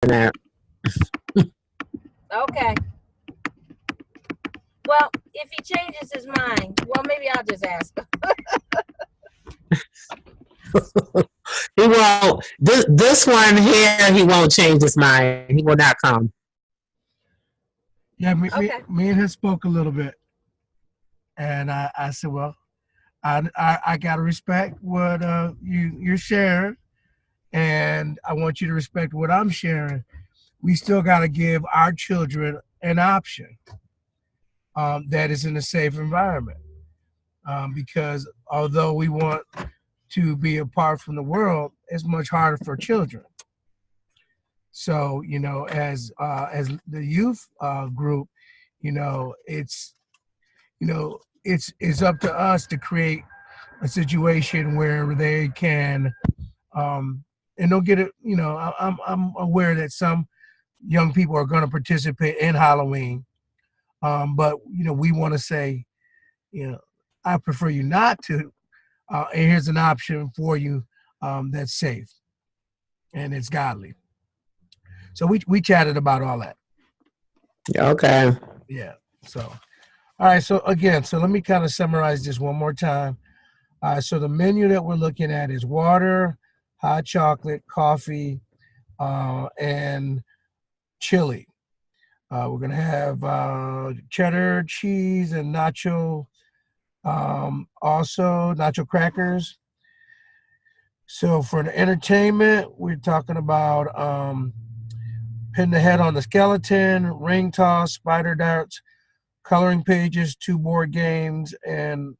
that. Okay. Well, if he changes his mind, well, maybe I'll just ask him. He won't. This one here, he won't change his mind. He will not come. Yeah, Okay. me and him spoke a little bit, and I said, well, I gotta respect what you're sharing, and I want you to respect what I'm sharing. We still gotta give our children an option that is in a safe environment, because although we want to be apart from the world, it's much harder for children. So, as the youth group, it's it's up to us to create a situation where they can, and don't get it. I'm aware that some young people are going to participate in Halloween, but we want to say, you know, I prefer you not to, and here's an option for you that's safe and it's godly. So we chatted about all that. Okay. Yeah. So all right. So again, so let me kind of summarize this one more time. So the menu that we're looking at is water, hot chocolate, coffee, and chili. We're gonna have cheddar cheese and nacho, also nacho crackers. So for the entertainment, we're talking about pin the head on the skeleton, ring toss, spider darts, coloring pages, 2 board games, and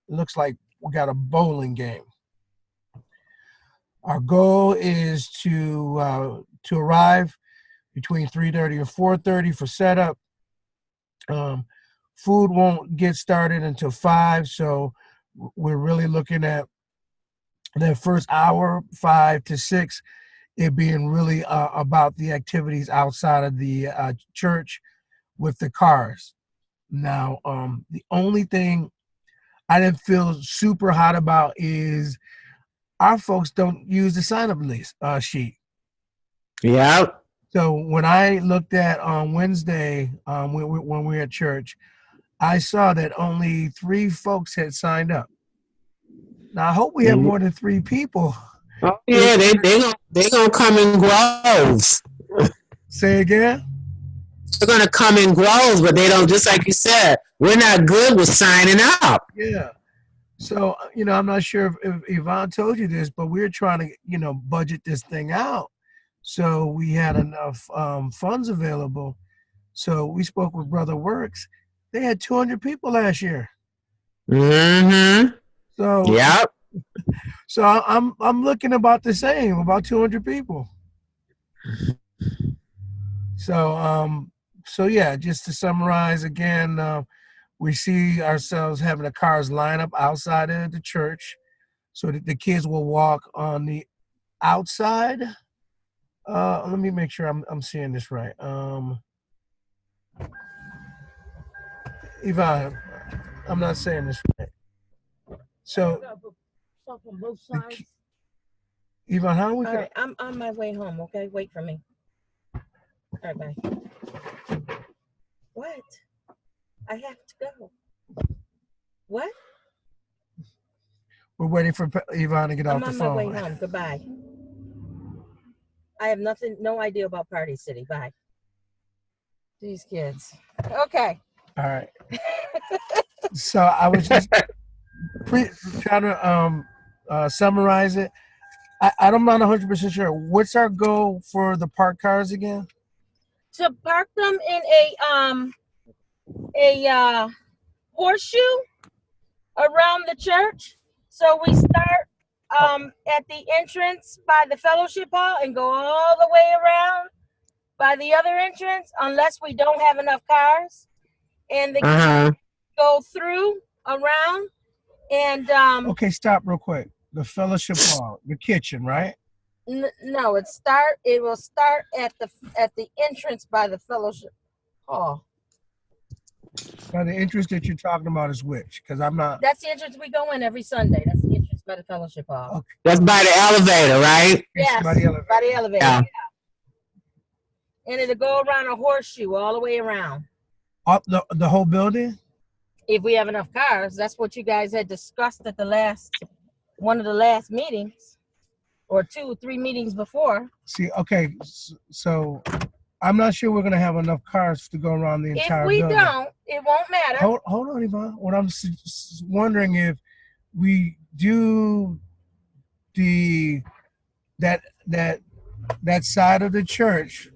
looks like we got a bowling game. Our goal is to arrive between 3:30 and 4:30 for setup. Food won't get started until 5, so we're really looking at that first hour, 5 to 6, it being really about the activities outside of the church with the cars. Now, the only thing I didn't feel super hot about is our folks don't use the sign-up list sheet. Yep. So when I looked at on Wednesday when we were at church, I saw that only 3 folks had signed up. Now I hope we have more than 3 people. Oh yeah, they gonna come in groves. Say again? They're gonna come in groves, but they don't. Just like you said, we're not good with signing up. Yeah. So I'm not sure if Yvonne told you this, but we're trying to budget this thing out so we had enough funds available. So we spoke with Brother Works. They had 200 people last year. Mm-hmm. So yep. So I'm looking about the same, about 200 people. So yeah, just to summarize again, we see ourselves having the cars line up outside of the church, so that the kids will walk on the outside. Let me make sure I'm seeing this right. Yvonne, I'm not saying this right. So, on both sides. Yvonne, how are we? All right, I'm on my way home. Okay, wait for me. All right, bye. What? I have to go. What? We're waiting for Yvonne to get off the phone. I'm on my way home. Goodbye. I have no idea about Party City. Bye. These kids. Okay. All right. So I was just trying to summarize it. I'm not 100% sure. What's our goal for the park cars again? To park them in a horseshoe around the church. So we start at the entrance by the fellowship hall and go all the way around by the other entrance, unless we don't have enough cars, and the kids go through around and okay, stop real quick. The fellowship hall, the kitchen, right? No, it will start at the entrance by the fellowship hall. By the entrance that you're talking about is which? Because I'm not. That's the entrance we go in every Sunday. That's the entrance by the fellowship hall. Okay. That's by the elevator, right? Yes, by the elevator. By the elevator. Yeah. and it'll go around a horseshoe all the way around. Up the whole building? If we have enough cars, that's what you guys had discussed at one of the last meetings, or 2, 3 meetings before. See, okay, so I'm not sure we're gonna have enough cars to go around the entire building. If we don't, it won't matter. Hold on, Yvonne. What I'm wondering if we do that side of the church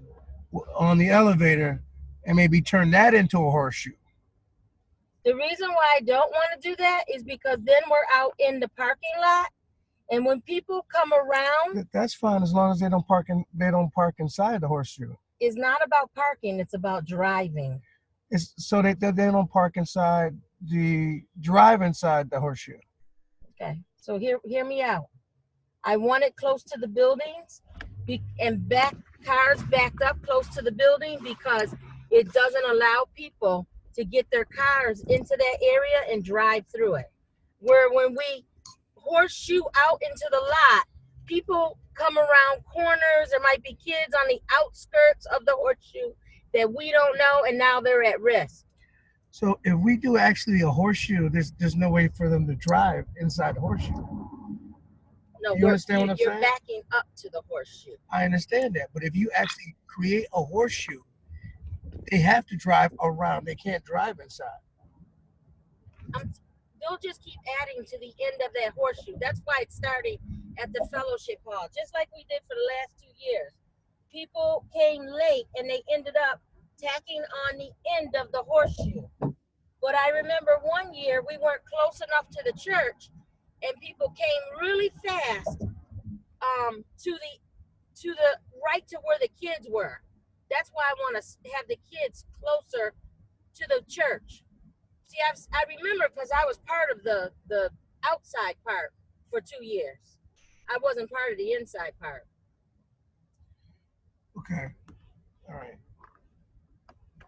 on the elevator and maybe turn that into a horseshoe. The reason why I don't want to do that is because then we're out in the parking lot, and when people come around, that's fine as long as they don't park inside the horseshoe. It's not about parking; it's about driving. It's so they don't park inside drive inside the horseshoe. Okay, so hear me out. I want it close to the buildings, and cars backed up close to the building, because it doesn't allow people to get their cars into that area and drive through it. Where when we horseshoe out into the lot, people come around corners. There might be kids on the outskirts of the horseshoe that we don't know, and now they're at risk. So if we do actually a horseshoe, there's no way for them to drive inside the horseshoe. No, you understand what I'm saying? You're backing up to the horseshoe. I understand that, but if you actually create a horseshoe, they have to drive around. They can't drive inside. They'll just keep adding to the end of that horseshoe. That's why it's starting at the fellowship hall, just like we did for the last 2 years. People came late and they ended up tacking on the end of the horseshoe. But I remember one year we weren't close enough to the church, and people came really fast to the right to where the kids were. That's why I want to have the kids closer to the church. See, I remember, because I was part of the outside part for 2 years. I wasn't part of the inside part. Okay. All right.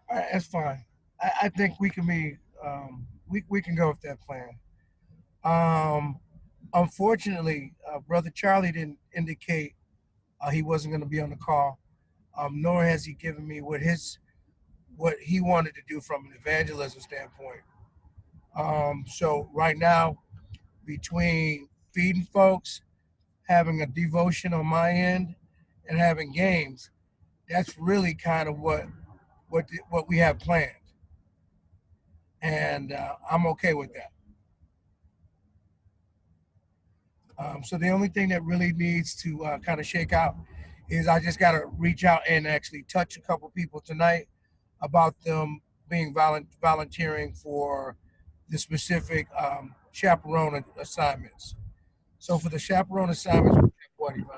That's fine. I think we can be we can go with that plan. Unfortunately, Brother Charlie didn't indicate he wasn't going to be on the call, nor has he given me what he wanted to do from an evangelism standpoint. So right now, between feeding folks, having a devotion on my end, and having games, that's really kind of what we have planned, and I'm okay with that. So the only thing that really needs to kind of shake out is I just got to reach out and actually touch a couple people tonight about them being volunteering for the specific chaperone assignments. So for the chaperone assignments, what, Yvonne?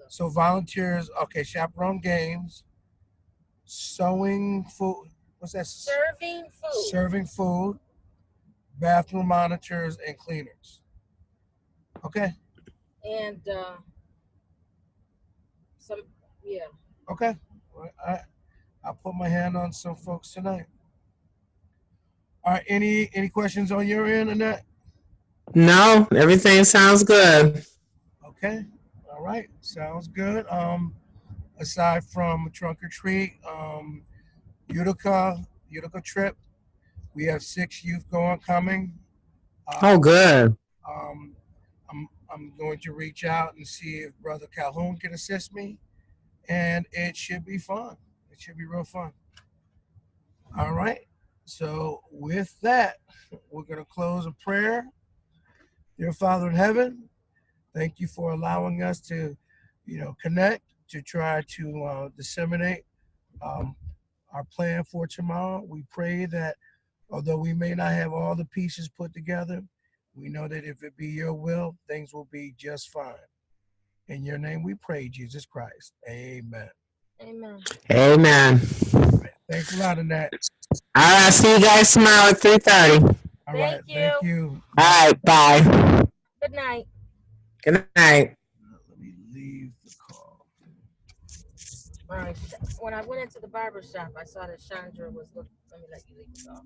So volunteers, okay, chaperone games, sewing food, what's that? Serving food, bathroom monitors, and cleaners. Okay. And yeah. Okay. I'll put my hand on some folks tonight. All right. Any questions on your end, Annette? No, everything sounds good. Okay. All right. Sounds good. Aside from trunk or treat, Utica trip, we have 6 youth coming. Oh, good. I'm going to reach out and see if Brother Calhoun can assist me, and it should be fun. It should be real fun. All right. So with that, we're going to close a prayer. Dear Father in heaven, thank you for allowing us to, connect to try to disseminate our plan for tomorrow. We pray that although we may not have all the pieces put together, we know that if it be your will, things will be just fine. In your name we pray, Jesus Christ. Amen. Amen. Amen. Thanks a lot, Annette. All right, see you guys tomorrow at 3:30. All right, thank you. All right, bye. Good night. Good night. Let me leave the call. All right. When I went into the barber shop, I saw that Chandra was looking. Let me let you leave the call.